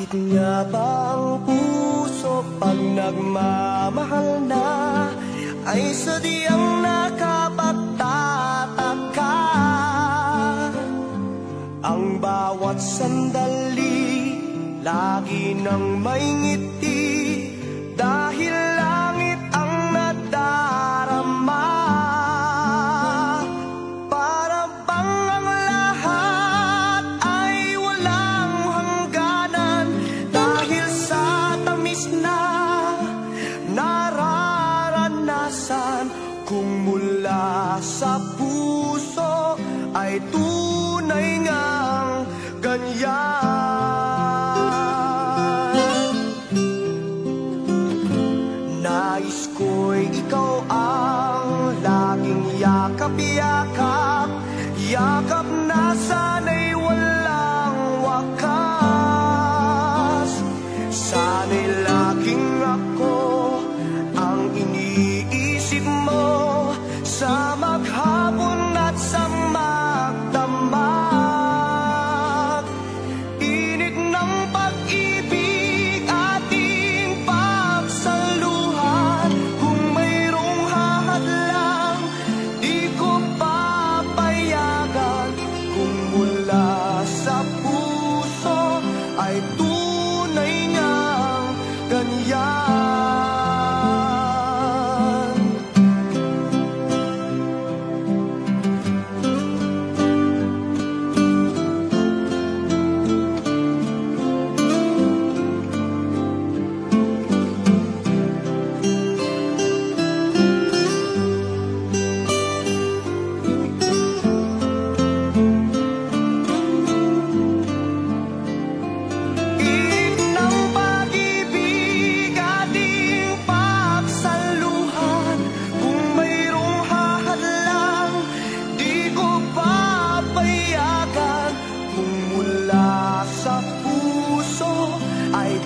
Bakit nga ba ang puso pag nagmamahal na ay sadyang nakapagtataka? Ang bawat sandali lagi nang may ngiti dahil langit ang nadarama. Para bang ang lahat ay walang hangganan dahil sa tamis na nararanasan. Kung mula sa puso ay tunay ngang ganyan. Nais ko'y ikaw ang laging yakap-yakap, yakap na sana'y walang wakas. Sana'y laging ako ang iniisip mo sa maghapon at sa magdamag. Init ng pag-ibig ating pagsaluhan. Kung mayroong hahadlang, di ko papayagan. Kung mula sa puso ay tunay ngang ganyan. Sa puso ay